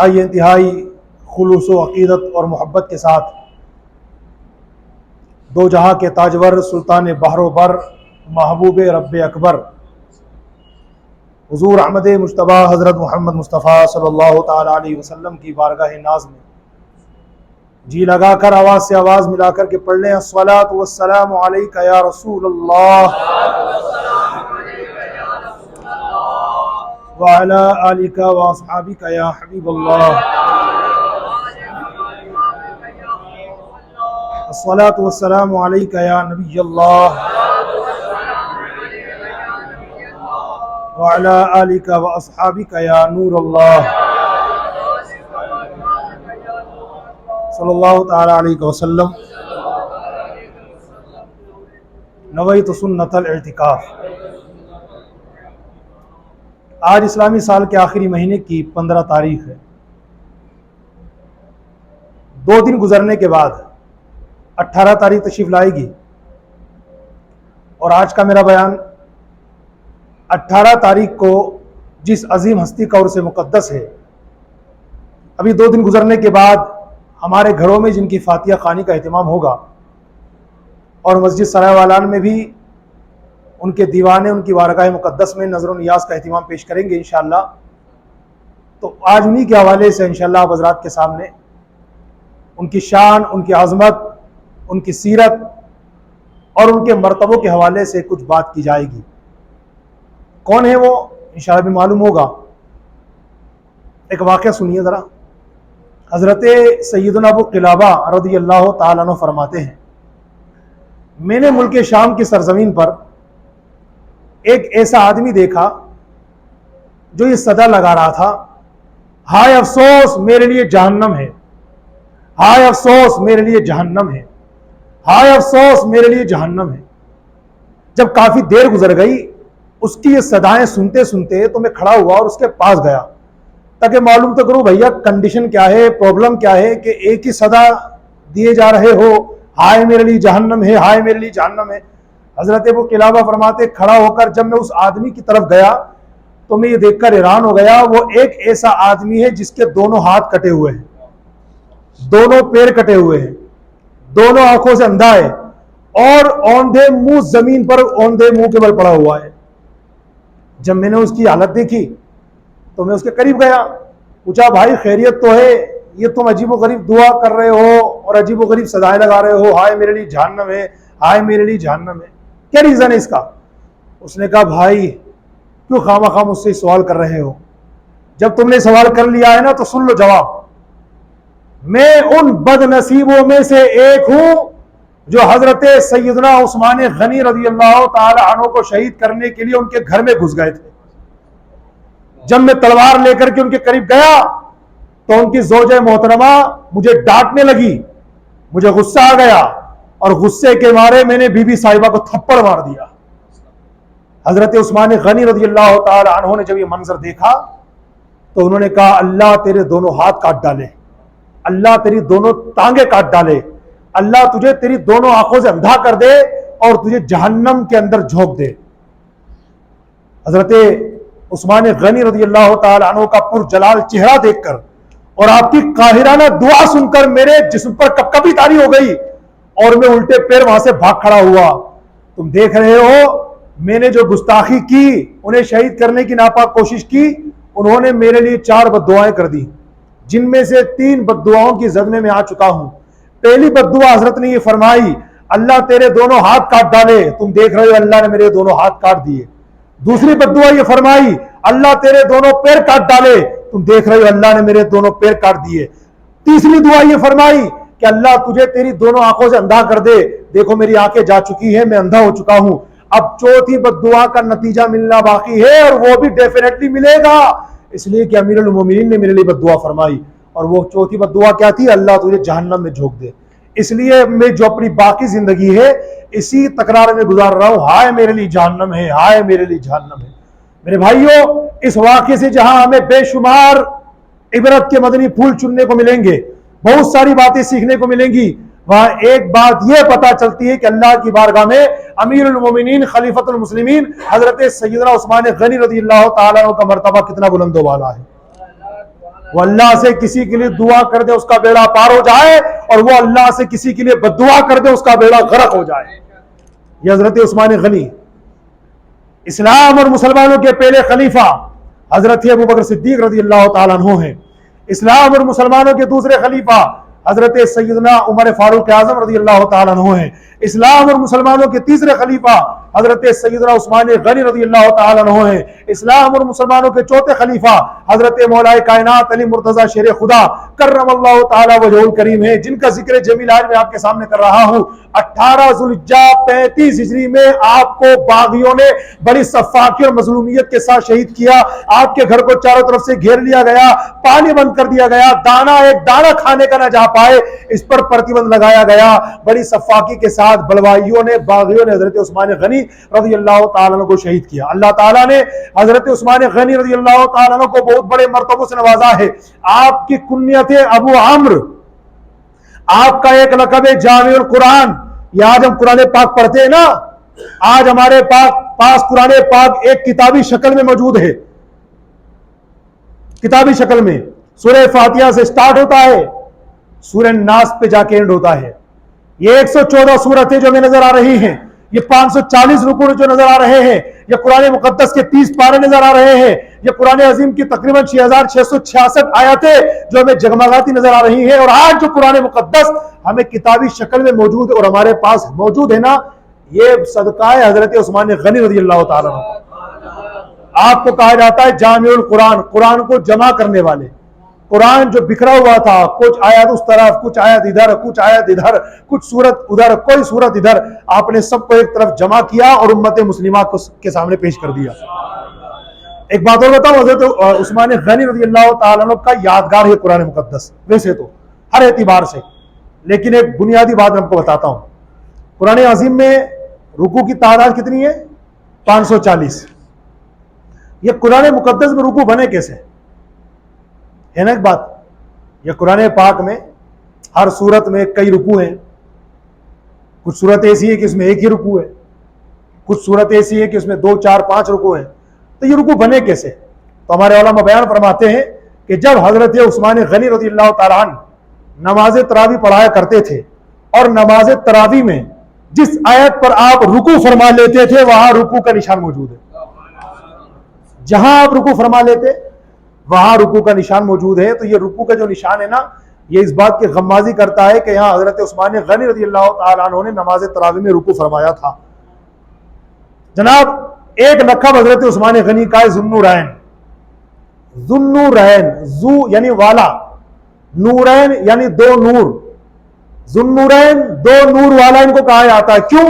انتہائی خلوص و عقیدت اور محبت کے ساتھ دو جہاں کے تاجور سلطان بحر و بر محبوب رب اکبر حضور احمد مجتبی حضرت محمد مصطفیٰ صلی اللہ تعالی علیہ وسلم کی بارگاہ ناز میں جی لگا کر آواز سے آواز ملا کر کے پڑھ لیں الصلاۃ والسلام علیک یا رسول اللہ وعلی آلک واصحابک یا حبیب اللہ الصلاۃ والسلام علیک یا نبی اللہ وعلی آلک واصحابک یا نور اللہ صلی اللہ تعالی علیہ وسلم نویت سنت الاعتکاف۔ آج اسلامی سال کے آخری مہینے کی 15 تاریخ ہے۔ 2 دن گزرنے کے بعد 18 تاریخ تشریف لائے گی اور آج کا میرا بیان 18 تاریخ کو جس عظیم ہستی کا عرس مقدس ہے، ابھی 2 دن گزرنے کے بعد ہمارے گھروں میں جن کی فاتحہ خوانی کا اہتمام ہوگا اور مسجد سرائے والان میں بھی ان کے دیوانے ان کی بارگاہ مقدس میں نظر و نیاز کا اہتمام پیش کریں گے انشاءاللہ۔ تو آج انہی کے حوالے سے انشاءاللہ آپ حضرات کے سامنے ان کی شان، ان کی عظمت، ان کی سیرت اور ان کے مرتبوں کے حوالے سے کچھ بات کی جائے گی۔ کون ہے وہ انشاءاللہ بھی معلوم ہوگا۔ ایک واقعہ سنیے ذرا۔ حضرت سیدنا ابو قلابہ رضی اللہ تعالیٰ عنہ فرماتے ہیں، میں نے ملک شام کی سرزمین پر ایک ایسا آدمی دیکھا جو یہ صدا لگا رہا تھا، ہائے افسوس میرے لیے جہنم ہے، ہائے افسوس میرے لیے جہنم ہے، ہائے افسوس میرے لیے جہنم ہے۔ جب کافی دیر گزر گئی اس کی یہ صدائیں سنتے سنتے تو میں کھڑا ہوا اور اس کے پاس گیا تاکہ معلوم تو کروں بھیا کنڈیشن کیا ہے، پرابلم کیا ہے کہ ایک ہی صدا دیے جا رہے ہو، ہائے میرے لیے جہنم ہے، ہائے میرے لیے جہنم ہے۔ حضرت ابو قلابہ فرماتے کھڑا ہو کر جب میں اس آدمی کی طرف گیا تو میں یہ دیکھ کر حیران ہو گیا، وہ ایک ایسا آدمی ہے جس کے دونوں ہاتھ کٹے ہوئے ہیں، دونوں پیر کٹے ہوئے ہیں، دونوں آنکھوں سے اندھا ہے اور اوندھے منہ زمین پر اوندھے منہ کے بل پڑا ہوا ہے۔ جب میں نے اس کی حالت دیکھی تو میں اس کے قریب گیا، پوچھا بھائی خیریت تو ہے؟ یہ تم عجیب و غریب دعا کر رہے ہو اور عجیب و غریب صدائیں لگا رہے ہو، ہائے میرے لیے جہنم ہے، ہائے میرے لیے جہنم ہے، کیا ریزن ہے اس کا؟ اس نے کہا بھائی کیوں خواہ مجھ سے سوال کر رہے ہو؟ جب تم نے سوال کر لیا ہے نا تو سن لو جواب۔ میں ان بد نصیبوں میں سے ایک ہوں جو حضرت سیدنا عثمان غنی رضی اللہ تعالی عنہ کو شہید کرنے کے لیے ان کے گھر میں گھس گئے تھے۔ جب میں تلوار لے کر کے ان کے قریب گیا تو ان کی زوجہ محترمہ مجھے ڈانٹنے لگی، مجھے غصہ آ گیا اور غصے کے مارے میں نے بی بی صاحبہ کو تھپڑ مار دیا۔ حضرت عثمان غنی رضی اللہ تعالی عنہ نے جب یہ منظر دیکھا تو انہوں نے کہا اللہ تیرے دونوں ہاتھ کاٹ ڈالے، اللہ تیری دونوں ٹانگیں کاٹ ڈالے، اللہ تجھے تیری دونوں آنکھوں سے اندھا کر دے اور تجھے جہنم کے اندر جھونک دے۔ حضرت عثمان غنی رضی اللہ تعالی عنہ کا پرجلال چہرہ دیکھ کر اور آپ کی قاہرانہ دعا سن کر میرے جسم پر کپکپی طاری ہو گئی اور میں الٹے پیر وہاں سے بھاگ کھڑا ہوا۔ تم دیکھ رہے ہو میں نے جو گستاخی کی، انہیں شہید کرنے کی ناپاک کوشش کی، انہوں نے میرے لیے 4 بد دعائیں کر دی جن میں سے 3 بد دعاؤں کی زد میں آ چکا ہوں۔ پہلی بد دعا حضرت نے یہ فرمائی اللہ تیرے دونوں ہاتھ کاٹ ڈالے، تم دیکھ رہے ہو اللہ نے میرے دونوں ہاتھ کاٹ دیے۔ دوسری بد دعا یہ فرمائی اللہ تیرے دونوں پیر کاٹ ڈالے، تم دیکھ رہے ہو اللہ نے میرے دونوں پیر کاٹ دیے۔ تیسری دعا یہ فرمائی کہ اللہ تجھے تیری دونوں آنکھوں سے اندھا کر دے، دیکھو میری آنکھیں جا چکی ہیں، میں اندھا ہو چکا ہوں۔ اب چوتھی بد دعا کا نتیجہ ملنا باقی ہے اور وہ بھی ڈیفینیٹلی ملے گا، اس لیے کہ امیر المومنین نے میرے لیے بد دعا فرمائی، اور وہ چوتھی بد دعا کیا تھی؟ اللہ تجھے جہنم میں جھونک دے۔ اس لیے میں جو اپنی باقی زندگی ہے اسی تکرار میں گزار رہا ہوں، ہائے میرے لیے جہنم ہے، ہائے میرے لیے جہنم ہے۔ میرے بھائیوں اس واقعے سے جہاں ہمیں بے شمار عبرت کے مدنی پھول چننے کو ملیں گے، بہت ساری باتیں سیکھنے کو ملیں گی، وہاں ایک بات یہ پتا چلتی ہے کہ اللہ کی بارگاہ میں امیر المومنین خلیفۃ المسلمین حضرت سیدنا عثمان غنی رضی اللہ تعالیٰ عنہ کا مرتبہ کتنا بلند و بالا ہے۔ وہ اللہ سے کسی کے لیے دعا کر دے اس کا بیڑا پار ہو جائے، اور وہ اللہ سے کسی کے لیے بددعا کر دے اس کا بیڑا غرق ہو جائے۔ یہ حضرت عثمان غنی، اسلام اور مسلمانوں کے پہلے خلیفہ حضرت ابوبکر صدیق رضی اللہ تعالیٰ عنہ ہیں۔ اسلام اور مسلمانوں کے دوسرے خلیفہ حضرت سیدنا عمر فاروق اعظم رضی اللہ تعالیٰ عنہ ہیں۔ اسلام اور مسلمانوں کے تیسرے خلیفہ حضرت سیدنا عثمان غنی رضی اللہ تعالیٰ عنہ ہیں۔ اسلام اور مسلمانوں کے چوتھے خلیفہ حضرت مولا کائنات علی مرتضی شیر خدا کرم اللہ تعالیٰ وجہہ الکریم ہیں، جن کا ذکر جمیل آج میں آپ کے سامنے کر رہا ہوں۔ 18 ذوالحجہ 35 ہجری میں آپ کو باغیوں نے بڑی سفاکی اور مظلومیت کے ساتھ شہید کیا۔ آپ کے گھر کو چاروں طرف سے گھیر لیا گیا، پانی بند کر دیا گیا، دانا ایک دانا کھانے کا نہ جا پائے، اس پر پرتیبند لگایا گیا۔ بڑی سفاکی کے ساتھ بلوائیوں نے، باغیوں نے حضرت عثمان غنی رضی اللہ تعالیٰ عنہ کو شہید کیا۔ اللہ تعالیٰ نے حضرت عثمان غنی رضی اللہ تعالیٰ عنہ کو بہت بڑے مرتبوں سے نوازا ہے۔ آپ کی کنیت ابو عمرو، آپ کا ایک لقب ہے جامع القرآن۔ یہ آج ہم قرآن پاک پڑھتے ہیں نا، آج ہمارے پاس قرآن پاک ایک کتابی شکل میں موجود ہے، کتابی شکل میں سورہ فاتحہ سے سٹارٹ ہوتا ہے، سورہ ناس پہ جا کے اینڈ ہوتا ہے۔ یہ 114 سورتیں جو ہمیں نظر آ رہی ہیں، یہ 540 رکوع جو نظر آ رہے ہیں، یہ قرآن مقدس کے 30 پارے نظر آ رہے ہیں، یہ قرآن عظیم کی تقریباً 6666 آیاتیں جو ہمیں جگمگاتی نظر آ رہی ہیں، اور آج جو قرآن مقدس ہمیں کتابی شکل میں موجود ہے اور ہمارے پاس موجود ہے نا، یہ صدقہ ہے حضرت عثمان غنی رضی اللہ تعالیٰ عنہ۔ آپ کو کہا جاتا ہے جامع القرآن، قرآن کو جمع کرنے والے۔ قرآن جو بکھرا ہوا تھا، کچھ آیات اس طرف، کچھ آیات ادھر، کچھ آیات ادھر، کچھ سورت ادھر، کوئی سورت ادھر، آپ نے سب کو ایک طرف جمع کیا اور امت مسلمہ کے سامنے پیش کر دیا۔ ایک بات اور بتاؤں، حضرت عثمان غنی رضی اللہ تعالیٰ عنہ کا یادگار ہے قرآن مقدس، ویسے تو ہر اعتبار سے، لیکن ایک بنیادی بات میں آپ کو بتاتا ہوں۔ قرآن عظیم میں رکوع کی تعداد کتنی ہے؟ 540۔ یہ قرآن مقدس میں رکوع بنے کیسے ہے نا؟ ایک بات، یہ قرآن پاک میں ہر سورت میں کئی رکوع ہیں، کچھ صورت ایسی ہے کہ اس میں ایک ہی رکوع ہے، کچھ صورت ایسی ہے کہ اس میں 2 4 5 رکوع ہیں، تو یہ رکوع بنے کیسے؟ تو ہمارے علماء بیان فرماتے ہیں کہ جب حضرت عثمان غنی رضی اللہ تعالیٰ عنہ نماز تراویح پڑھایا کرتے تھے، اور نماز تراویح میں جس آیت پر آپ رکوع فرما لیتے تھے وہاں رکوع کا نشان موجود ہے، جہاں آپ رکوع فرما لیتے وہاں رکوع کا نشان موجود ہے۔ تو یہ رکوع کا جو نشان ہے نا، یہ اس بات کی غمازی کرتا ہے کہ یہاں حضرت عثمان غنی رضی اللہ تعالیٰ عنہ نے نماز تراویح میں رکوع فرمایا تھا۔ جناب ایک لقب حضرت عثمان غنی کا ہے ذوالنورین۔ ذوالنورین، ذو یعنی والا، نورین یعنی 2 نور، ذوالنورین 2 نور والا ان کو کہا جاتا ہے۔ کیوں؟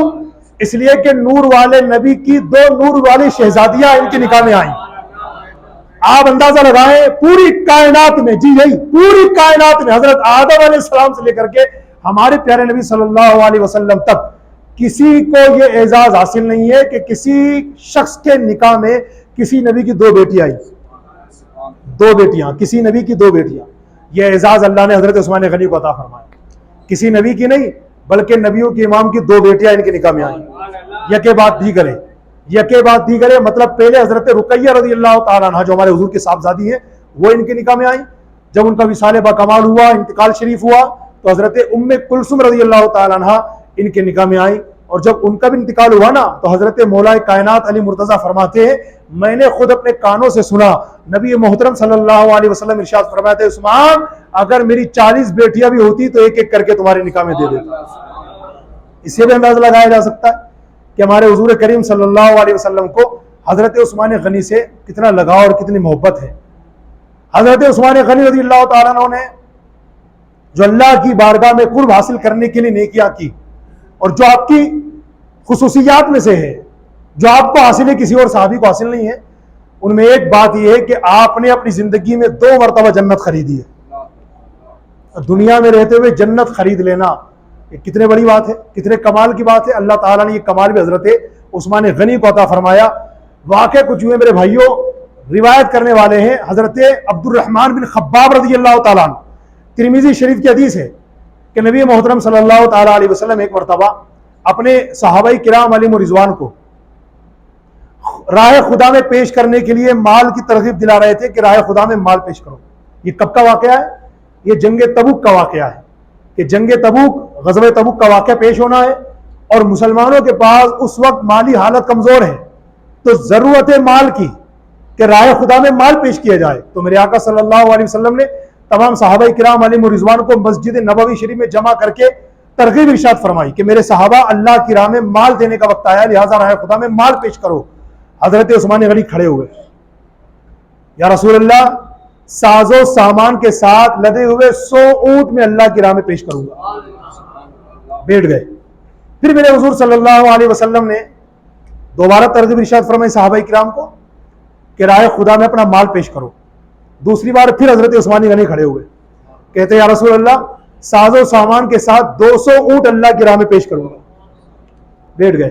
اس لیے کہ نور والے نبی کی 2 نور والی شہزادیاں ان کے نکاح میں آئیں۔ آپ اندازہ لگائیں پوری کائنات میں، جی یہی پوری کائنات میں، حضرت آدم علیہ السلام سے لے کر کے ہمارے پیارے نبی صلی اللہ علیہ وسلم تک کسی کو یہ اعزاز حاصل نہیں ہے کہ کسی شخص کے نکاح میں کسی نبی کی 2 بیٹی آئی، 2 بیٹیاں، کسی نبی کی 2 بیٹیاں۔ یہ اعزاز اللہ نے حضرت عثمان غنی کو عطا فرمایا، کسی نبی کی نہیں بلکہ نبیوں کے امام کی 2 بیٹیاں ان کے نکاح میں آئیں۔ یکے بعد دیگرے، مطلب پہلے حضرت رقیہ رضی اللہ تعالیٰ عنہ جو ہمارے حضور کی صاحبزادی ہیں، وہ ان کے نکاح میں آئیں۔ جب ان کا وصال با کمال ہوا، انتقال شریف ہوا، تو حضرت ام کلثوم رضی اللہ تعالیٰ عنہ ان کے نکاح میں آئیں، اور جب ان کا بھی انتقال ہوا نا، تو حضرت مولا کائنات علی مرتضی فرماتے ہیں میں نے خود اپنے کانوں سے سنا نبی محترم صلی اللہ علیہ وسلم ارشاد فرماتے ہیں عثمان اگر میری 40 بیٹیاں بھی ہوتی تو ایک ایک کر کے تمہارے نکاح میں دے دیتا۔ اس سے بھی اندازہ لگایا جا سکتا ہے کہ ہمارے حضور کریم صلی اللہ علیہ وسلم کو حضرت عثمان غنی سے کتنا لگاؤ اور کتنی محبت ہے۔ حضرت عثمان غنی رضی اللہ تعالیٰ عنہ نے جو اللہ کی بارگاہ میں قرب حاصل کرنے کے لیے نیکیاں کی، اور جو آپ کی خصوصیات میں سے ہے، جو آپ کو حاصل ہے کسی اور صحابی کو حاصل نہیں ہے، ان میں ایک بات یہ ہے کہ آپ نے اپنی زندگی میں 2 مرتبہ جنت خریدی ہے۔ دنیا میں رہتے ہوئے جنت خرید لینا یہ کتنے بڑی بات ہے، کتنے کمال کی بات ہے۔ اللہ تعالیٰ نے یہ کمال بھی حضرت عثمان غنی کو عطا فرمایا۔ واقع کچھ ہوئے میرے بھائیوں، روایت کرنے والے ہیں حضرت عبد الرحمن بن خباب رضی اللہ تعالیٰ عنہ، ترمذی شریف کی حدیث ہے کہ نبی محترم صلی اللہ تعالیٰ علیہ وسلم ایک مرتبہ اپنے صحابہ کرام علیہم رضوان کو راہ خدا میں پیش کرنے کے لیے مال کی ترغیب دلا رہے تھے کہ راہ خدا میں مال پیش کرو۔ یہ کب کا واقعہ ہے؟ یہ جنگ تبوک کا واقعہ ہے کہ جنگ تبوک، غزوہ تبوک کا واقعہ پیش ہونا ہے، اور مسلمانوں کے پاس اس وقت مالی حالت کمزور ہے، تو ضرورت مال کی کہ راہ خدا میں مال پیش کیا جائے۔ تو میرے آقا صلی اللہ علیہ وسلم نے تمام صحابہ کرام علیہم رضوان کو مسجد نبوی شریف میں جمع کر کے ترغیب ارشاد فرمائی کہ میرے صحابہ، اللہ کی راہ میں مال دینے کا وقت آیا، لہٰذا راہ خدا میں مال پیش کرو۔ حضرت عثمان غنی کھڑے ہوئے، یا رسول اللہ، ساز و سامان کے ساتھ لدے ہوئے 100 اونٹ میں اللہ کی راہ میں پیش کروں گا۔ بیٹھ گئے۔ پھر میرے حضور صلی اللہ علیہ وسلم نے دوبارہ ترغیب ارشاد فرمائی صحابہ کرام کو کہ راہ خدا میں اپنا مال پیش کرو۔ دوسری بار پھر حضرت عثمان غنی کھڑے ہوئے، کہتے ہیں یا رسول اللہ، ساز و سامان کے ساتھ 200 اونٹ اللہ کی راہ میں پیش کروں گا۔ بیٹھ گئے۔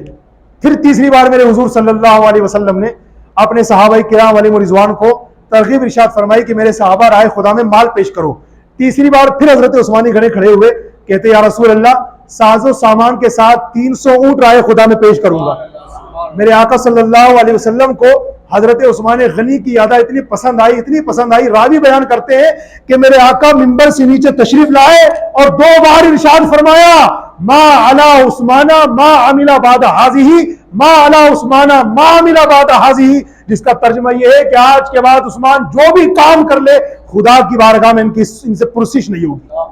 پھر تیسری بار میرے حضور صلی اللہ علیہ وسلم نے اپنے صحابہ کرام علیہم رضوان کو ترغیب ارشاد فرمائی کہ میرے صحابہ راہ خدا میں مال پیش کرو۔ تیسری بار پھر حضرت عثمان غنی کھڑے ہوئے، کہتے ہیں یا رسول اللہ، ساز و سامان کے ساتھ 300 اونٹ راہ خدا میں پیش کروں گا۔ میرے آقا صلی اللہ علیہ وسلم کو حضرت عثمان غنی کی یادہ اتنی پسند آئی، راوی بیان کرتے ہیں کہ میرے آقا منبر سے نیچے تشریف لائے اور 2 بار ارشاد فرمایا، ما علی عثمان ما عمل بعد هذه، ما علی عثمان ما عمل بعد هذه، جس کا ترجمہ یہ ہے کہ آج کے بعد عثمان جو بھی کام کر لے خدا کی بارگاہ میں ان سے پرسش نہیں ہوگی۔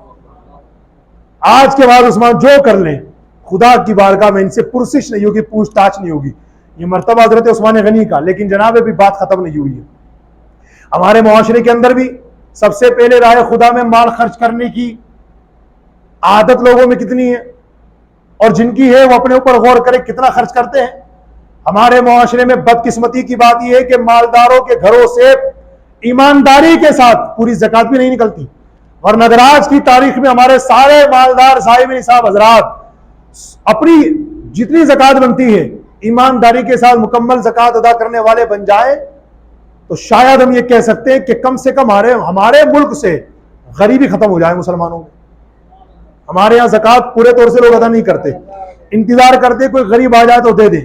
آج کے بعد عثمان جو کر لیں خدا کی بارگاہ میں ان سے پرسش نہیں ہوگی، پوچھ تاچھ نہیں ہوگی۔ یہ مرتبہ حضرت عثمان غنی کا، لیکن جناب ابھی بات ختم نہیں ہوئی ہے۔ ہمارے معاشرے کے اندر بھی سب سے پہلے راہ خدا میں مال خرچ کرنے کی عادت لوگوں میں کتنی ہے، اور جن کی ہے وہ اپنے اوپر غور کرے کتنا خرچ کرتے ہیں۔ ہمارے معاشرے میں بدقسمتی کی بات یہ ہے کہ مالداروں کے گھروں سے ایمانداری کے ساتھ پوری زکوٰۃ بھی نہیں نکلتی، ورنہ اگر آج کی تاریخ میں ہمارے سارے مالدار صاحب نصاب حضرات اپنی جتنی زکوٰۃ بنتی ہے ایمانداری کے ساتھ مکمل زکوٰۃ ادا کرنے والے بن جائیں تو شاید ہم یہ کہہ سکتے ہیں کہ کم سے کم ہمارے ملک سے غریبی ختم ہو جائے مسلمانوں میں۔ ہمارے یہاں زکوٰۃ پورے طور سے لوگ ادا نہیں کرتے، انتظار کرتے کوئی غریب آ جائے تو دے دے،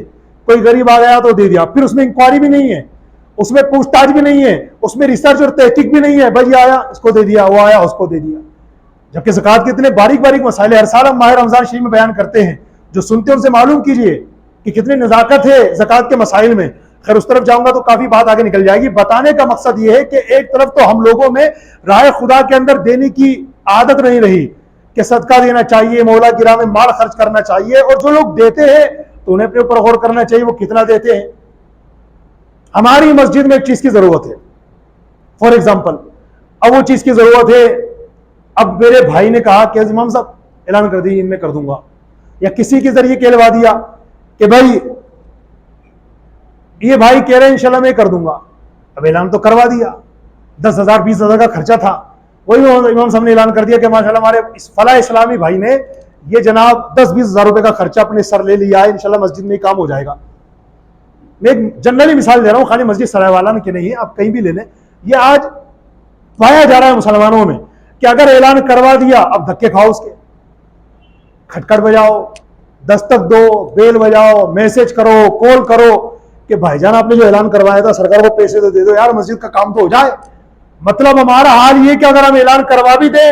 کوئی غریب آ گیا تو دے دیا، پھر اس میں انکوائری بھی نہیں ہے، اس میں پوچھ تاچھ بھی نہیں ہے، اس میں ریسرچ اور تحقیق بھی نہیں ہے، بھائی آیا اس کو دے دیا، وہ آیا اس کو دے دیا۔ جبکہ زکوٰۃ کے اتنے باریک مسائل ہر سال ہم ماہ رمضان شریف میں بیان کرتے ہیں، جو سنتے ہیں ان سے معلوم کیجئے کہ کتنی نزاکت ہے زکوٰۃ کے مسائل میں۔ خیر اس طرف جاؤں گا تو کافی بات آگے نکل جائے گی۔ بتانے کا مقصد یہ ہے کہ ایک طرف تو ہم لوگوں میں راہ خدا کے اندر دینے کی عادت نہیں رہی کہ صدقہ دینا چاہیے، مولا کی راہ میں مال خرچ کرنا چاہیے، اور جو لوگ دیتے ہیں تو انہیں اپنے اوپر غور کرنا چاہیے وہ کتنا دیتے ہیں۔ ہماری مسجد میں ایک چیز کی ضرورت ہے، فار ایگزامپل اب وہ چیز کی ضرورت ہے، اب میرے بھائی نے کہا کہ امام صاحب اعلان کر دی میں کر دوں گا، یا کسی کے ذریعے کہلوا دیا کہ بھائی یہ بھائی کہہ رہے ہیں انشاءاللہ میں کر دوں گا، اب اعلان تو کروا دیا، 10,000 20,000 کا خرچہ تھا، وہی امام صاحب نے اعلان کر دیا کہ ماشاءاللہ ہمارے فلاں اسلامی بھائی نے یہ جناب 10-20 ہزار روپے کا خرچہ اپنے سر لے لیا ہے، انشاءاللہ مسجد میں کام ہو جائے گا۔ میں ایک جنرلی مثال دے رہا ہوں، خالی مسجد سرائے والا کی نہیں ہے، آپ کہیں بھی لے لیں۔ یہ آج پایا جا رہا ہے مسلمانوں میں کہ اگر اعلان کروا دیا اب دھکے کھاؤ اس کے، کھٹکھٹ بجاؤ، دستک دو، بیل بجاؤ، میسج کرو، کال کرو کہ بھائی جان آپ نے جو اعلان کروایا تھا سرکار کو پیسے تو دے دو یار، مسجد کا کام تو ہو جائے۔ مطلب ہمارا حال یہ کہ اگر ہم اعلان کروا بھی دیں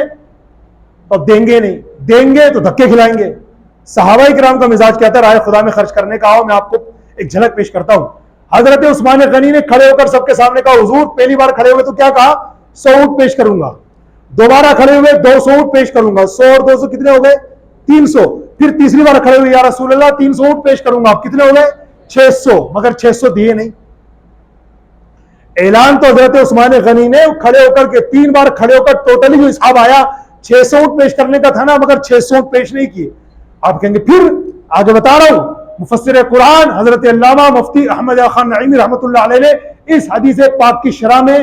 تو دیں گے نہیں، دیں گے تو دھکے کھلائیں گے۔ صحابہ کرام کا مزاج کہتا ہے راہ خدا میں خرچ کرنے کا۔ آؤ میں آپ کو ایک جھلک پیش کرتا ہوں۔ حضرت عثمان غنی نے کھڑے ہو کر سب کے سامنے کہا، حضور پہلی بار کھڑے ہوئے تو کیا کہا؟ 100 اونٹ پیش کروں گا۔ دوبارہ کھڑے ہوئے 200 اونٹ پیش کروں گا۔ 100 اور 200 کتنے ہو گئے؟ 300۔ پھر تیسری بار کھڑے ہوئے، یا رسول اللہ 300 اونٹ پیش کروں گا، آپ کتنے ہو گئے؟ 600۔ مگر 600 دیے نہیں۔ اعلان تو حضرت عثمان غنی نے کھڑے ہو کر کے 3 بار کھڑے ہو کر ٹوٹلی جو حساب آیا 600 اونٹ پیش کرنے کا تھا نا، مگر 600 اونٹ پیش نہیں کیے۔ آپ کہیں گے پھر آگے بتا رہا ہوں، مفسر قرآن حضرت علامہ مفتی احمد خان نعیمی رحمۃ اللہ علیہ نے اس حدیث پاک کی شرح میں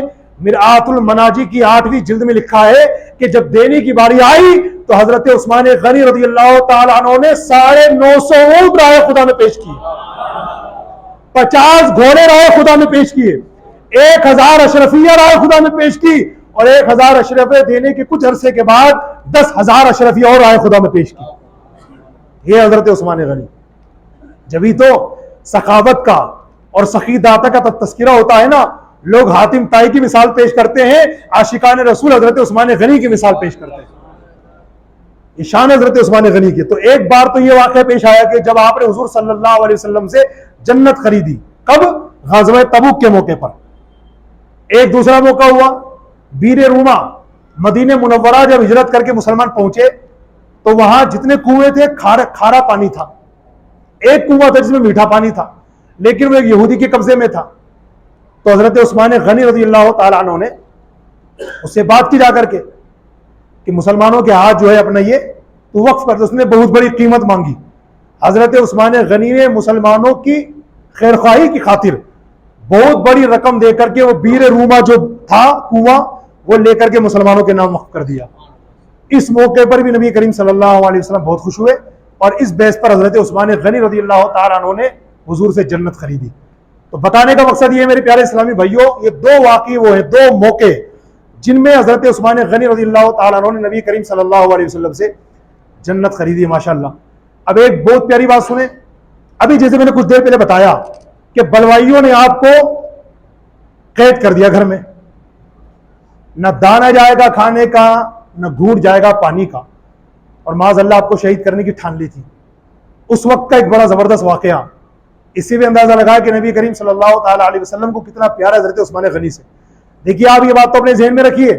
مرآت المناجی کی 8ویں جلد میں لکھا ہے کہ جب دینے کی باری آئی تو حضرت عثمان غنی رضی اللہ تعالیٰ عنہ نے 950 اونٹ راہ خدا میں پیش کیے، 50 گھوڑے راہ خدا میں پیش کیے، 1000 اشرفیہ راہ خدا میں پیش کی، اور 1000 اشرفیہ دینے کے کچھ عرصے کے بعد 10,000 اشرفیہ اور راہ خدا میں پیش کی۔ یہ حضرت عثمان غنی۔ جبھی تو سخاوت کا اور سخی داتا کا تذکرہ ہوتا ہے نا، لوگ حاتم طائی کی مثال پیش کرتے ہیں، عاشقان رسول حضرت عثمان غنی کی مثال پیش کرتے ہیں. یہ شان حضرت عثمان غنی کی. تو ایک بار تو یہ واقعہ پیش آیا کہ جب آپ نے حضور صلی اللہ علیہ وسلم سے جنت خریدی. کب؟ غزوہ تبوک کے موقع پر. ایک دوسرا موقع ہوا بیر روما، مدینہ منورہ جب ہجرت کر کے مسلمان پہنچے تو وہاں جتنے کنویں تھے کھارا پانی تھا. ایک کنواں تھا جس میں میٹھا پانی تھا، لیکن وہ ایک یہودی کے قبضے میں تھا. تو حضرت عثمان غنی رضی اللہ تعالیٰ عنہ نے اس سے بات کی جا کر کے کہ مسلمانوں کے ہاتھ جو ہے اپنا یہ تو وقف کر دو. اس نے بہت بڑی قیمت مانگی. حضرت عثمان غنی نے مسلمانوں کی خیرخواہی کی خاطر بہت بڑی رقم دے کر کے وہ بیر روما جو تھا کنواں وہ لے کر کے مسلمانوں کے نام وقف کر دیا. اس موقع پر بھی نبی کریم صلی اللہ علیہ وسلم بہت خوش ہوئے اور اس بیس پر حضرت عثمان غنی رضی اللہ تعالیٰ عنہ نے حضور سے جنت خریدی. تو بتانے کا مقصد یہ ہے میرے پیارے اسلامی بھائیوں، یہ دو واقعے وہ ہیں، دو موقع جن میں حضرت عثمان غنی رضی اللہ تعالیٰ عنہ نے نبی کریم صلی اللہ علیہ وسلم سے جنت خریدی. ماشاءاللہ. اب ایک بہت پیاری بات سنیں. ابھی جیسے میں نے کچھ دیر پہلے بتایا کہ بلوائیوں نے آپ کو قید کر دیا گھر میں، نہ دانا جائے گا کھانے کا، نہ گھونٹ جائے گا پانی کا، اور معاذ اللہ آپ کو شہید کرنے کی ٹھان لی تھی. اس وقت کا ایک بڑا زبردست واقعہ، اس سے بھی اندازہ لگا کہ نبی کریم صلی اللہ تعالیٰ علیہ وسلم کو کتنا پیارا حضرت عثمان غنی سے. دیکھیے آپ یہ بات تو اپنے ذہن میں رکھیے،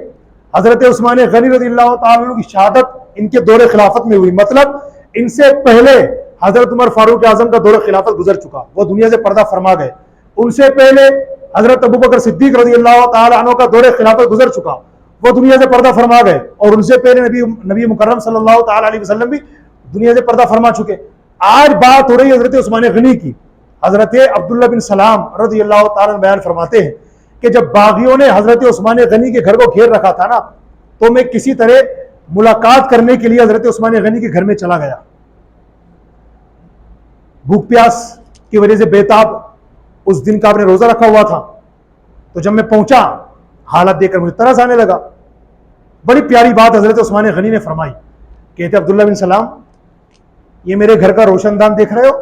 حضرت عثمان غنی رضی اللہ تعالیٰ عنہ کی شہادت ان کے دور خلافت میں ہوئی. مطلب ان سے پہلے حضرت عمر فاروق اعظم کا دور خلافت گزر چکا، وہ دنیا سے پردہ فرما گئے. ان سے پہلے حضرت ابوبکر صدیق رضی اللہ تعالیٰ عنہ کا دور خلافت گزر چکا، وہ دنیا سے پردہ فرما گئے. اور ان سے پہلے نبی مکرم صلی اللہ تعالیٰ علیہ وسلم بھی دنیا سے پردہ فرما چکے. آج بات ہو رہی ہے حضرت عثمان غنی کی. حضرت عبداللہ بن سلام رضی اللہ تعالیٰ عنہ بیان فرماتے ہیں کہ جب باغیوں نے حضرت عثمان غنی کے گھر کو گھیر رکھا تھا نا، تو میں کسی طرح ملاقات کرنے کے لیے حضرت عثمان غنی کے گھر میں چلا گیا. بھوک پیاس کی وجہ سے بےتاب، اس دن کا آپ نے روزہ رکھا ہوا تھا. تو جب میں پہنچا حالت دیکھ کر مجھے ترس آنے لگا. بڑی پیاری بات حضرت عثمان غنی نے فرمائی. کہتے عبداللہ بن سلام، یہ میرے گھر کا روشن دان دیکھ رہے ہو؟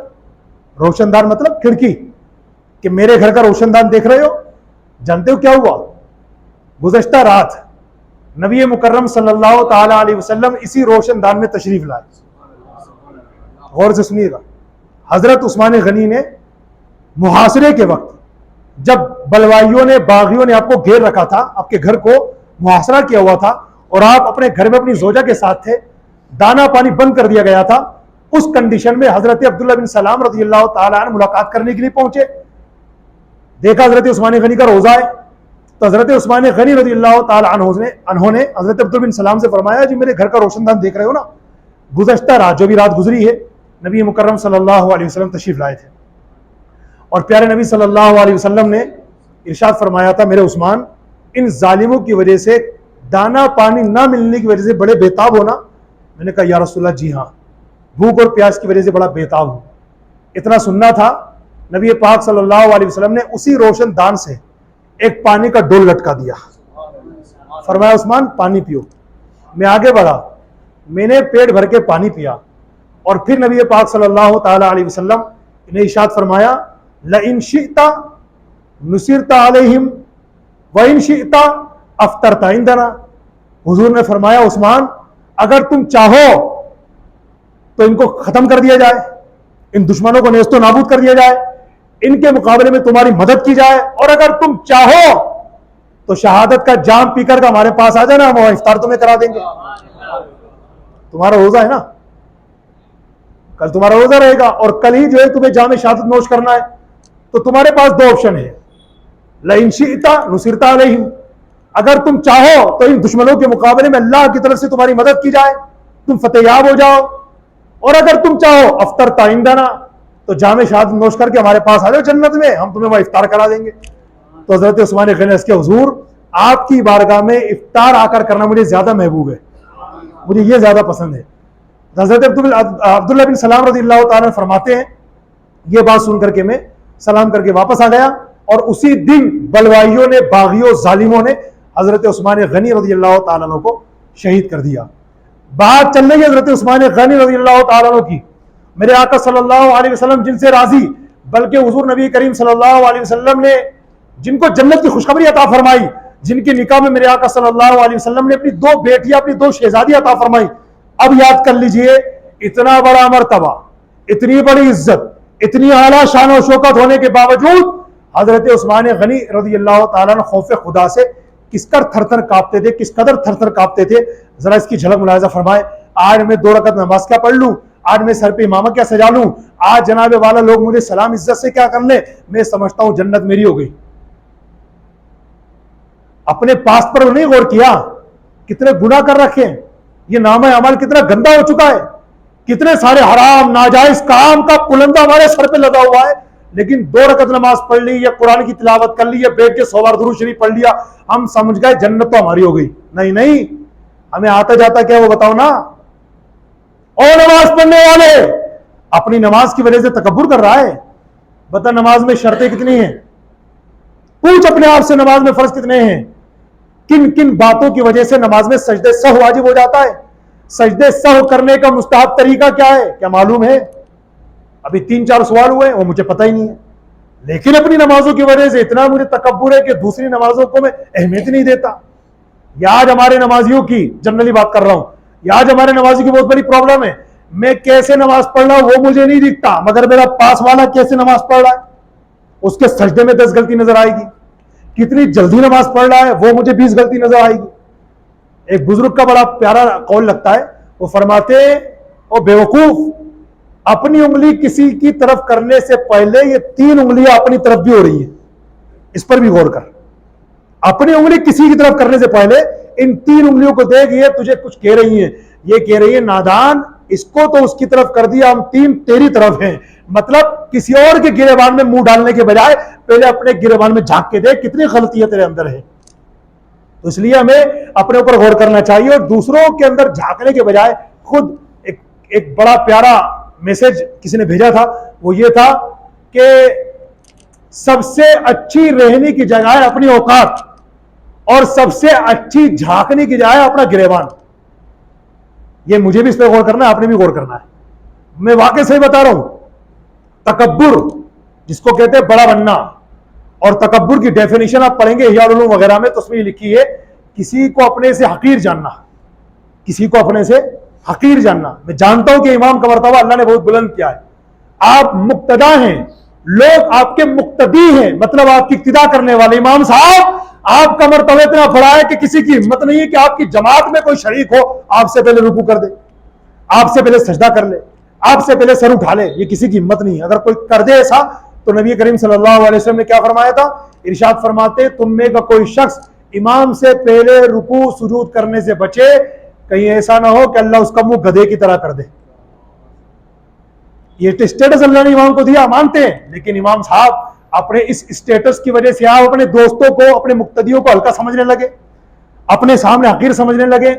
روشن دان مطلب کھڑکی، کہ میرے گھر کا روشن دان دیکھ رہے ہو؟ جانتے ہو کیا ہوا؟ گزشتہ رات نبی مکرم صلی اللہ تعالی علیہ وسلم اسی روشن دان میں تشریف لائے. غور سے سنیے گا. حضرت عثمان غنی نے محاصرے کے وقت جب بلوائیوں نے باغیوں نے آپ کو گھیر رکھا تھا، آپ کے گھر کو محاصرہ کیا ہوا تھا اور آپ اپنے گھر میں اپنی زوجہ کے ساتھ تھے، دانا پانی بند کر دیا گیا تھا، اس کنڈیشن میں حضرت عبداللہ بن سلام رضی اللہ تعالیٰ عنہ ملاقات کرنے کے لیے پہنچے. دیکھا حضرت عثمان غنی کا روزہ ہے، تو حضرت عثمان غنی رضی اللہ تعالیٰ عنہ نے حضرت عبداللہ بن سلام سے فرمایا جی میرے گھر کا روشن دان دیکھ رہے ہو نا، گزشتہ رات جو بھی رات گزری ہے نبی مکرم صلی اللہ علیہ وسلم تشریف لائے تھے اور پیارے نبی صلی اللہ علیہ وسلم نے ارشاد فرمایا تھا میرے عثمان، ان ظالموں کی وجہ سے دانا پانی نہ ملنے کی وجہ سے بڑے بےتاب ہونا. میں نے کہا یا رسول اللہ جی ہاں، بھوک اور پیاس کی وجہ سے بڑا بےتاب ہوں. اتنا سننا تھا، نبی پاک صلی اللہ علیہ وسلم نے اسی روشن دان سے ایک پانی کا ڈول لٹکا دیا. فرمایا عثمان پانی پیو. میں آگے بڑھا، میں نے پیٹ بھر کے پانی پیا اور پھر نبی پاک صلی اللہ تعالی علیہ وسلم نے ارشاد فرمایا لئن شئت نصرت علیہم وإن شئت افطرت عندنا. حضور نے فرمایا عثمان اگر تم چاہو تو ان کو ختم کر دیا جائے، ان دشمنوں کو نیست و نابود کر دیا جائے، ان کے مقابلے میں تمہاری مدد کی جائے، اور اگر تم چاہو تو شہادت کا جام پی کر ہمارے پاس آ جانا، ہم افطار تمہیں کرا دیں گے. تمہارا روزہ ہے نا، کل تمہارا روزہ رہے گا اور کل ہی جو ہے تمہیں جام شہادت نوش کرنا ہے. تو تمہارے پاس دو آپشن ہے، لئن شئت نصرت علیہم، اگر تم چاہو تو ان دشمنوں کے مقابلے میں اللہ کی طرف سے تمہاری مدد کی جائے، تم فتح یاب ہو جاؤ، اور اگر تم چاہو افطرت عندنا تو جام شہادت نوش کر کے ہمارے پاس آ جاؤ جنت میں، ہم تمہیں وہ افطار کرا دیں گے. تو حضرت عثمان غنی اس کے حضور آپ کی بارگاہ میں افطار آ کر کرنا مجھے زیادہ محبوب ہے، مجھے یہ زیادہ پسند ہے. حضرت عبداللہ بن سلام رضی اللہ تعالیٰ فرماتے ہیں یہ بات سن کر کے میں سلام کر کے واپس آ گیا اور اسی دن بلوائیوں نے باغیوں ظالموں نے حضرت عثمان غنی رضی اللہ تعالیٰ عنہ کو شہید کر دیا. بات چل رہی ہے حضرت عثمان غنی رضی اللہ تعالیٰ عنہ کی، میرے آقا صلی اللہ علیہ وسلم جن سے راضی، بلکہ حضور نبی کریم صلی اللہ علیہ وسلم نے جن کو جنت کی خوشخبری عطا فرمائی، جن کے نکاح میں میرے آقا صلی اللہ علیہ وسلم نے اپنی 2 بیٹیاں، اپنی 2 شہزادی عطا فرمائی. اب یاد کر لیجئے، اتنا بڑا مرتبہ، اتنی بڑی عزت، اتنی اعلیٰ شان و شوکت ہونے کے باوجود حضرت عثمان غنی رضی اللہ تعالیٰ عنہ خوف خدا سے کس قدر تھر تھر کانپتے تھے، کس قدر تھر تھر کانپتے تھے. ذرا اس کی جھلک ملاحظہ فرمائے. آج میں 2 رکعت نماز کیا پڑھ لوں، آج میں سر پہ امامہ کیا سجا لوں، آج جناب والا لوگ مجھے سلام عزت سے کیا کر لیں، میں سمجھتا ہوں جنت میری ہو گئی. اپنے پاس پر نہیں غور کیا، کتنے گناہ کر رکھے ہیں، یہ نامہ اعمال کتنا گندا ہو چکا ہے، کتنے سارے حرام ناجائز کام کا پلندہ ہمارے سر پہ لگا ہوا ہے. لیکن 2 رکعت نماز پڑھ لی یا قرآن کی تلاوت کر لی یا بیٹھ کے 100 بار درود شریف پڑھ لیا، ہم سمجھ گئے جنت تو ہماری ہو گئی. نہیں نہیں، ہمیں آتا جاتا کیا وہ بتاؤ نا. اور نماز پڑھنے والے اپنی نماز کی وجہ سے تکبر کر رہا ہے. بتا نماز میں شرطیں کتنی ہیں، پوچھ اپنے آپ سے نماز میں فرض کتنے ہیں، کن کن باتوں کی وجہ سے نماز میں سجدے سہو واجب ہو جاتا ہے، سجدے سہو کرنے کا مستحب طریقہ کیا ہے، کیا معلوم ہے؟ ابھی 3-4 سوال ہوئے وہ مجھے پتہ ہی نہیں ہے. لیکن اپنی نمازوں کی وجہ سے اتنا مجھے تکبر ہے کہ دوسری نمازوں کو میں اہمیت نہیں دیتا. یہ آج ہمارے نمازیوں کی جنرلی بات کر رہا ہوں، یہ آج ہمارے نمازی کی بہت بڑی پرابلم ہے. میں کیسے نماز پڑھ رہا ہوں وہ مجھے نہیں دکھتا، مگر میرا پاس والا کیسے نماز پڑھ رہا ہے اس کے سجدے میں 10 غلطی نظر آئے گی، کتنی جلدی نماز پڑھ رہا ہے وہ مجھے 20 غلطی نظر آئے گی. ایک بزرگ کا بڑا پیارا قول لگتا ہے، وہ فرماتے او بے وقوف، اپنی انگلی کسی کی طرف کرنے سے پہلے یہ 3 انگلیاں اپنی طرف بھی ہو رہی ہیں، اس پر بھی غور کر. اپنی انگلی کسی کی طرف کرنے سے پہلے ان 3 انگلیوں کو دیکھ، یہ تجھے کچھ کہہ رہی ہیں، یہ کہہ رہی ہے نادان، اس کو تو اس کی طرف کر دیا، ہم 3 تیری طرف ہیں. مطلب کسی اور کے گریبان میں منہ ڈالنے کے بجائے پہلے اپنے گریبان میں جھانک کے دیکھ کتنی غلطیاں تیرے اندر ہے. تو اس لیے ہمیں اپنے اوپر غور کرنا چاہیے اور دوسروں کے اندر جھانکنے کے بجائے خود ایک بڑا پیارا میسج کسی نے بھیجا تھا، وہ یہ تھا کہ سب سے اچھی رہنے کی جگہ ہے اپنی اوقات اور سب سے اچھی جھانکنے کی جگہ ہے اپنا گریبان. یہ مجھے بھی اس پہ غور کرنا ہے، آپ نے بھی غور کرنا ہے. میں واقعی صحیح بتا رہا ہوں. تکبر جس کو کہتے ہیں بڑا بننا، اور تکبر کی ڈیفینیشن آپ پڑھیں گے احیاء العلوم وغیرہ میں تو اس میں یہ لکھی ہے کسی کو اپنے سے حقیر جاننا، کسی کو اپنے سے حقیر جاننا. میں جانتا ہوں کہ امام کا مرتبہ اللہ نے بہت بلند کیا ہے، آپ مقتدا ہیں، لوگ آپ کے مقتدی ہیں، مطلب آپ کی اقتدا کرنے والے. امام صاحب آپ کا مرتبہ اتنا بڑا ہے کہ کسی کی ہمت نہیں ہے کہ آپ کی جماعت میں کوئی شریک ہو آپ سے پہلے رکوع کر دے، آپ سے پہلے سجدہ کر لے، آپ سے پہلے سر اٹھا لے. یہ کسی کی ہمت نہیں ہے. اگر کوئی کر دے ایسا تو نبی کریم صلی اللہ علیہ وسلم نے کیا فرمایا تھا؟ ارشاد فرماتے تم میں کا کوئی شخص امام سے پہلے رکوع سجود کرنے سے بچے، کہیں ایسا نہ ہو کہ اللہ اس کا منہ گدھے کی طرح کر دے. یہ تو اسٹیٹس اللہ نے امام کو دیا، مانتے ہیں، لیکن امام صاحب اپنے اس اسٹیٹس کی وجہ سے آپ اپنے دوستوں کو، اپنے مقتدیوں کو ہلکا سمجھنے لگے، اپنے سامنے حقیر سمجھنے لگے.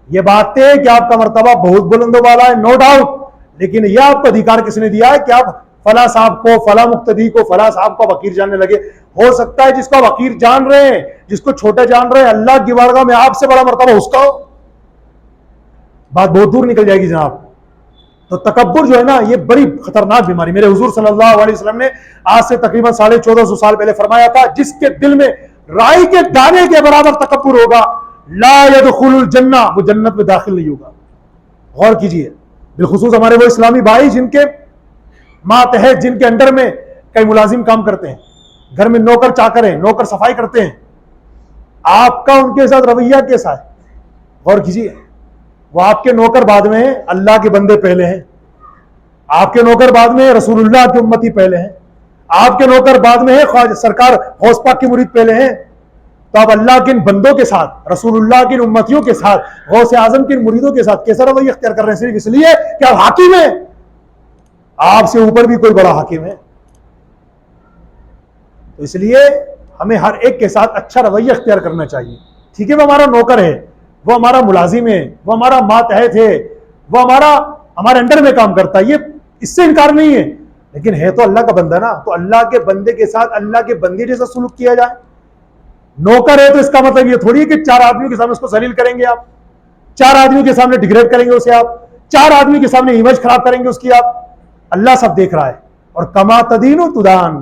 یہ بات ہے کہ آپ کا مرتبہ بہت بلند و بالا ہے، نو ڈاؤٹ، لیکن یہ آپ کو ادھیکار کس نے دیا ہے کہ آپ فلاں صاحب کو، فلاں مقتدی کو، فلاں صاحب کو حقیر جاننے لگے؟ ہو سکتا ہے جس کو آپ حقیر جان رہے ہیں، جس کو چھوٹا جان رہے ہیں، اللہ کی بارگاہ میں آپ سے بڑا مرتبہ اس کا ہو. بات بہت دور نکل جائے گی جناب. تو تکبر جو ہے نا یہ بڑی خطرناک بیماری. میرے حضور صلی اللہ علیہ وسلم نے آج سے تقریباً 1450 سال پہلے فرمایا تھا جس کے دل میں رائی کے دانے کے برابر تکبر ہوگا لا يدخل الجنہ، وہ جنت میں داخل نہیں ہوگا. غور کیجئے، بالخصوص ہمارے وہ اسلامی بھائی جن کے ماتحت، جن کے انڈر میں کئی ملازم کام کرتے ہیں، گھر میں نوکر چاکر ہیں، نوکر صفائی کرتے ہیں، آپ کا ان کے ساتھ رویہ کیسا ہے؟ غور کیجئے. وہ آپ کے نوکر بعد میں ہیں، اللہ کے بندے پہلے ہیں. آپ کے نوکر بعد میں رسول اللہ کی امتی پہلے ہیں. آپ کے نوکر بعد میں ہے خواجہ سرکار غوث پاک کی مرید پہلے ہیں. تو آپ اللہ کے ان بندوں کے ساتھ، رسول اللہ کی ان امتیوں کے ساتھ، غوث اعظم کی ان مریدوں کے ساتھ کیسا رویہ اختیار کر رہے ہیں؟ صرف اس لیے کہ آپ حاکم ہیں. آپ سے اوپر بھی کوئی بڑا حاکم ہے. تو اس لیے ہمیں ہر ایک کے ساتھ اچھا رویہ اختیار کرنا چاہیے. ٹھیک ہے، وہ ہمارا نوکر ہے، وہ ہمارا ملازم ہے، وہ ہمارا ماتحت ہے، وہ ہمارے انڈر میں کام کرتا ہے، یہ اس سے انکار نہیں ہے، لیکن ہے تو اللہ کا بندہ نا. تو اللہ کے بندے کے ساتھ اللہ کے بندے جیسا سلوک کیا جائے. نوکر ہے تو اس کا مطلب یہ تھوڑی ہے کہ 4 آدمیوں کے سامنے اس کو ذلیل کریں گے آپ، 4 آدمیوں کے سامنے ڈیگریڈ کریں گے اسے آپ، 4 آدمی کے سامنے امیج خراب کریں گے اس کی آپ. اللہ سب دیکھ رہا ہے. اور کما تدین و تدان،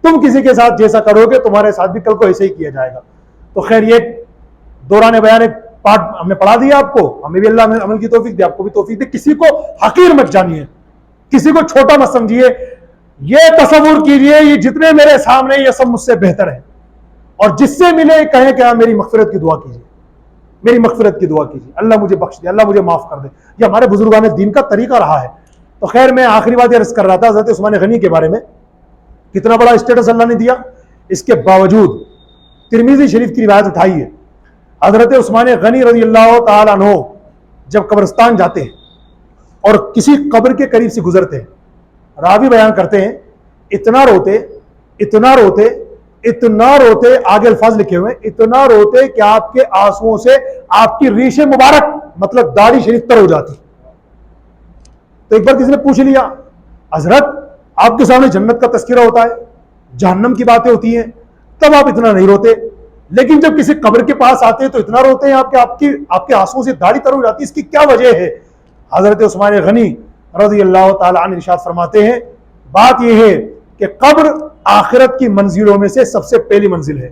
تم کسی کے ساتھ جیسا کرو گے تمہارے ساتھ بھی کل کو ایسے ہی کیا جائے گا. تو خیر یہ دوران بیان ایک پارٹ ہم نے پڑھا دیا آپ کو, ہمیں بھی اللہ عمل کی توفیق دے, آپ کو بھی توفیق دے. کسی کو حقیر مت جانیے, کسی کو چھوٹا مت سمجھیے, یہ تصور کیجئے یہ جتنے میرے سامنے یہ سب مجھ سے بہتر ہیں, اور جس سے ملے کہیں کہ میری مغفرت کی دعا کیجیے, میری مغفرت کی دعا کیجیے, اللہ مجھے بخش دے, اللہ مجھے معاف کر دے. یہ ہمارے بزرگان دین کا طریقہ رہا ہے. تو خیر میں آخری بات یہ عرض کر رہا تھا حضرت عثمان غنی کے بارے میں, کتنا بڑا اسٹیٹس اللہ نے دیا. اس کے باوجود ترمذی شریف کی روایت اٹھائی ہے, حضرت عثمان غنی رضی اللہ تعالیٰ عنہ جب قبرستان جاتے ہیں اور کسی قبر کے قریب سے گزرتے ہیں, راوی بیان کرتے ہیں اتنا روتے اتنا روتے اتنا روتے, آگے الفاظ لکھے ہوئے, اتنا روتے کہ آپ کے آنسوؤں سے آپ کی ریش مبارک مطلب داڑھی شریف تر ہو جاتی. تو ایک بار کسی نے پوچھ لیا, حضرت آپ کے سامنے جنت کا تذکرہ ہوتا ہے, جہنم کی باتیں ہوتی ہیں, تب آپ اتنا نہیں روتے, لیکن جب کسی قبر کے پاس آتے ہیں تو اتنا روتے ہیں آپ کے آنسوؤں سے داڑھی تر ہو جاتی ہے. اس کی کیا وجہ ہے؟ حضرت عثمان غنی رضی اللہ تعالی عنہ ارشاد فرماتے ہیں بات یہ ہے کہ قبر آخرت کی منزلوں میں سے سب سے پہلی منزل ہے.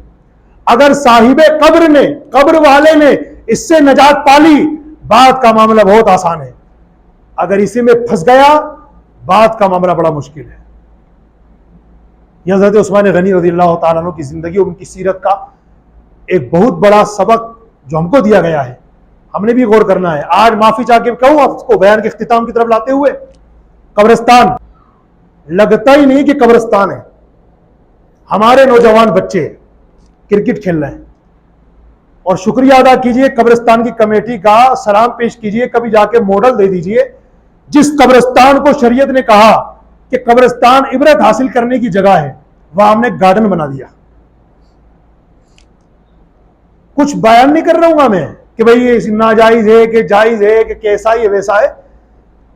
اگر صاحب قبر نے, قبر والے نے اس سے نجات پالی, بات کا معاملہ بہت آسان ہے. اگر اسی میں پھنس گیا بات کا معاملہ بڑا مشکل ہے. یہ حضرت عثمان غنی رضی اللہ تعالیٰ عنہ کی زندگی اور ان کی سیرت کا ایک بہت بڑا سبق جو ہم کو دیا گیا ہے, ہم نے بھی غور کرنا ہے. آج معافی چاہ کے کہوں آپ کو بیان کے اختتام کی طرف لاتے ہوئے, قبرستان لگتا ہی نہیں کہ قبرستان ہے. ہمارے نوجوان بچے کرکٹ کھیل رہے ہیں, اور شکریہ ادا کیجئے قبرستان کی کمیٹی کا, سلام پیش کیجئے, کبھی جا کے ماڈل دے دیجئے. جس قبرستان کو شریعت نے کہا کہ قبرستان عبرت حاصل کرنے کی جگہ ہے, وہاں ہم نے گارڈن بنا دیا. کچھ بیان نہیں کر رہا ہوں گا میں کہ بھئی یہ ناجائز ہے کہ جائز ہے کہ کیسا ہے ویسا ہے,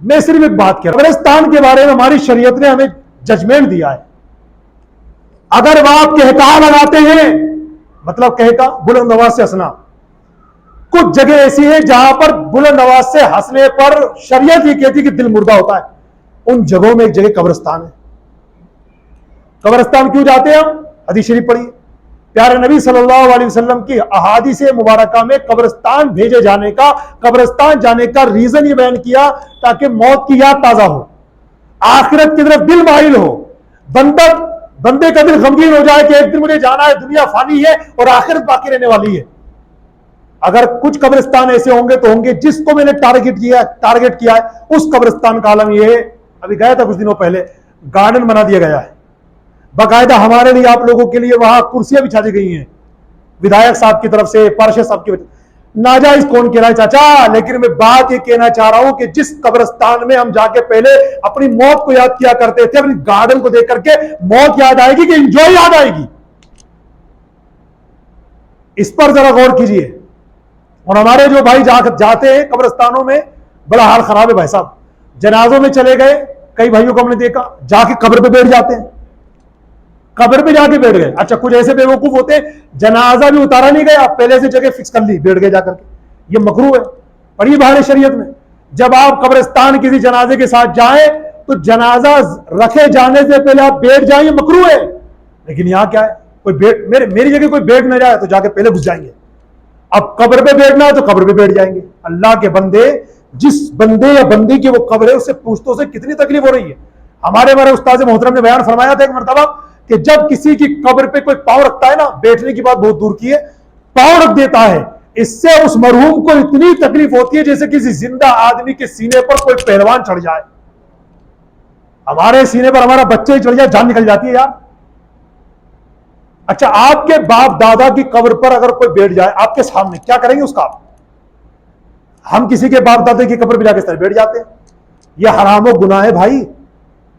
میں صرف ایک بات کر رہا ہوں. قبرستان کے بارے میں ہماری شریعت نے ہمیں ججمنٹ دیا ہے. اگر وہ آپ کہکا لگاتے ہیں, مطلب کہکا بلند آواز سے ہنسنا, کچھ جگہ ایسی ہے جہاں پر بلند آواز سے ہنسنے پر شریعت یہ کہتی کہ دل مردہ ہوتا ہے, ان جگہوں میں ایک جگہ قبرستان ہے. قبرستان کیوں جاتے ہیں؟ حدیث شریف پڑھیے, پیارے نبی صلی اللہ علیہ وسلم کی احادیث مبارکہ میں قبرستان بھیجے جانے کا, قبرستان جانے کا ریزن یہ بیان کیا تاکہ موت کی یاد تازہ ہو, آخرت کی طرف دل مائل ہو, بندے کا دل غمگین ہو جائے کہ ایک دن مجھے جانا ہے, دنیا فانی ہے اور آخرت باقی رہنے والی ہے. اگر کچھ قبرستان ایسے ہوں گے تو ہوں گے جس کو میں نے ٹارگٹ کیا ہے اس قبرستان کا عالم یہ ہے. ابھی گیا تھا کچھ دنوں پہلے, گارڈن بنا دیا گیا ہے باقاعدہ ہمارے لیے, آپ لوگوں کے لیے وہاں کرسیاں بچھا دی گئی ہیں ودھایک صاحب کی طرف سے, پارشد صاحب کی. ناجائز کون کہہ رہا ہے چاچا, لیکن میں بات یہ کہنا چاہ رہا ہوں کہ جس قبرستان میں ہم جا کے پہلے اپنی موت کو یاد کیا کرتے تھے, اپنی گارڈن کو دیکھ کر کے موت یاد آئے گی کہ انجوائے یاد آئے گی, اس پر ذرا غور کیجئے. اور ہمارے جو بھائی جاتے ہیں قبرستانوں میں, بڑا حال خراب ہے بھائی صاحب. جنازوں میں چلے گئے, کئی بھائیوں کو ہم نے دیکھا جا کے قبر پہ بیٹھ جاتے ہیں, قبر پہ جا کے بیٹھ گئے. اچھا کچھ ایسے بیوقوف ہوتے ہیں جنازہ بھی اتارا نہیں گیا, آپ پہلے سے جگہ فکس کر لی, بیٹھ گئے جا کر کے. یہ مکروہ ہے, پڑھیے باہر شریعت میں. جب آپ قبرستان کسی جنازے کے ساتھ جائیں تو جنازہ رکھے جانے سے پہلے آپ بیٹھ جائیں, یہ مکروہ ہے. لیکن یہاں کیا ہے, کوئی میری جگہ کوئی بیٹھ نہ جائے تو جا کے پہلے گھس جائیں گے. اب قبر پہ بیٹھنا ہے تو قبر پہ بیٹھ جائیں گے. اللہ کے بندے, جس بندے یا بندی کی وہ قبر ہے اس سے پوچھتوں سے کتنی تکلیف ہو رہی ہے. ہمارے استاد محترم نے بیان فرمایا تھا ایک مرتبہ کہ جب کسی کی قبر پہ کوئی پاؤں رکھتا ہے نا, بیٹھنے کی بات بہت دور کی ہے, پاؤں رکھ دیتا ہے, اس سے اس مرحوم کو اتنی تکلیف ہوتی ہے جیسے کسی زندہ آدمی کے سینے پر کوئی پہلوان چڑھ جائے. ہمارے سینے پر ہمارا بچہ ہی چڑھ جائے جان نکل جاتی ہے یار. اچھا آپ کے باپ دادا کی قبر پر اگر کوئی بیٹھ جائے آپ کے سامنے, کیا کریں گے اس کا؟ ہم کسی کے باپ دادا کی قبر پہ جا کے بیٹھ جاتے ہیں. یہ حرام و گناہ ہے بھائی,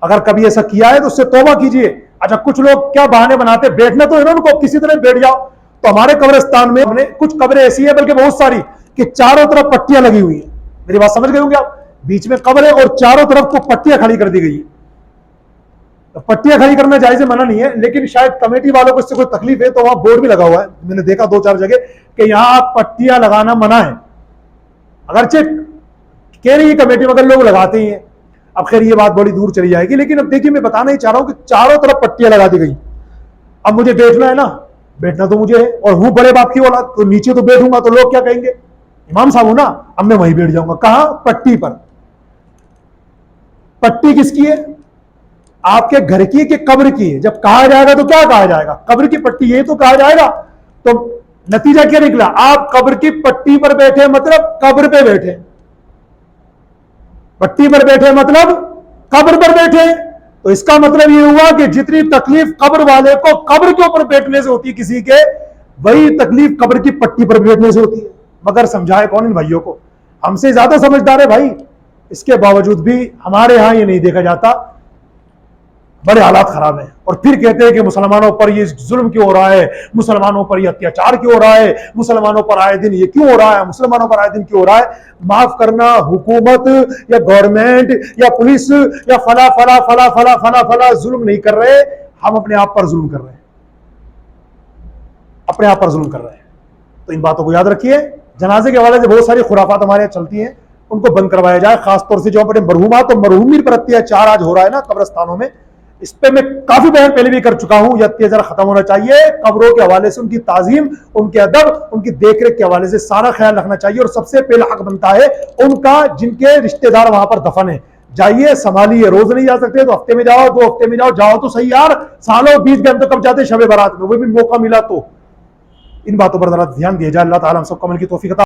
اگر کبھی ایسا کیا ہے تو اس سے توبہ کیجئے. اچھا کچھ لوگ کیا بہانے بناتے, بیٹھنا تو انہوں کو کسی طرح بیٹھ جاؤ. تو ہمارے قبرستان میں ہم نے کچھ قبریں ایسی ہیں, بلکہ بہت ساری, کہ چاروں طرف پٹیاں لگی ہوئی ہیں. میری بات سمجھ گئے ہوں گے آپ, بیچ میں قبر ہے اور چاروں طرف کو پٹیاں کھڑی کر دی گئی ہیں. پٹیاں کھڑی کرنا جائز منع نہیں ہے, لیکن شاید کمیٹی والوں کو اس سے کوئی تکلیف ہے تو وہاں بورڈ بھی لگا ہوا ہے, میں نے دیکھا 2-4 جگہ کہ یہاں پٹیاں لگانا منع ہے. اگرچہ کہہ رہی ہے کمیٹی مگر لوگ لگاتے ہی ہیں. اب خیر یہ بات بڑی دور چلی جائے گی, لیکن اب دیکھیے میں بتانا ہی چاہ رہا ہوں کہ چاروں طرف پٹیاں لگا دی گئی. اب مجھے بیٹھنا ہے نا, بیٹھنا تو مجھے ہے, اور ہوں بڑے باپ کی اولاد, تو نیچے تو بیٹھوں گا تو لوگ کیا کہیں گے, امام صاحب ہوں نا, اب میں وہیں بیٹھ جاؤں گا. کہاں؟ پٹی پر. پٹی کس کی ہے؟ آپ کے گھر کی کہ قبر کی ہے؟ جب کہا جائے گا تو کیا کہا جائے گا؟ قبر کی پٹی, یہ تو کہا جائے گا. تو نتیجہ کیا نکلا؟ آپ قبر کی پٹی پر بیٹھے مطلب قبر پہ بیٹھے, پٹی پر بیٹھے مطلب قبر پر بیٹھے. تو اس کا مطلب یہ ہوا کہ جتنی تکلیف قبر والے کو قبر کے اوپر بیٹھنے سے ہوتی ہے کسی کے, وہی تکلیف قبر کی پٹی پر بیٹھنے سے ہوتی ہے. مگر سمجھائے کون ان بھائیوں کو؟ ہم سے زیادہ سمجھدار ہے بھائی. اس کے باوجود بھی ہمارے ہاں یہ نہیں دیکھا جاتا, بڑے حالات خراب ہیں. اور پھر کہتے ہیں کہ مسلمانوں پر یہ ظلم کیوں ہو رہا ہے, مسلمانوں پر یہ اتیاچار کیوں ہو رہا ہے, مسلمانوں پر آئے دن یہ کیوں ہو رہا ہے, مسلمانوں پر آئے دن کیوں ہو رہا ہے. معاف کرنا, حکومت یا گورنمنٹ یا پولیس یا فلا فلا فلا فلا فلا فلا ظلم نہیں کر رہے, ہم اپنے آپ پر ظلم کر رہے ہیں, اپنے آپ پر ظلم کر رہے ہیں. تو ان باتوں کو یاد رکھیے. جنازے کے حوالے سے بہت ساری خرافات ہمارے یہاں چلتی ہیں, ان کو بند کروایا جائے. خاص طور سے جو اپنے مرحومات اور مرحومین پر اتیاچار آج ہو رہا ہے نا قبرستانوں میں, اس پہ میں کافی بیان پہلے بھی کر چکا ہوں. یہ اتیاچار ختم ہونا چاہیے. قبروں کے حوالے سے ان کی تعظیم, ان کے ادب, ان کی دیکھ ریکھ کے حوالے سے سارا خیال رکھنا چاہیے. اور سب سے پہلا حق بنتا ہے ان کا جن کے رشتہ دار وہاں پر دفن ہیں. جائیے, سنبھالیے. روز نہیں جا سکتے تو ہفتے میں جاؤ, 2 ہفتے میں جاؤ, جاؤ تو صحیح یار. سالوں 20 گھنٹے کب جاتے شب برات میں, وہ بھی موقع ملا تو. ان باتوں پر ذرا دھیان دیا جائے. اللہ تعالیٰ ہم سب کو عمل کی توفیق عطا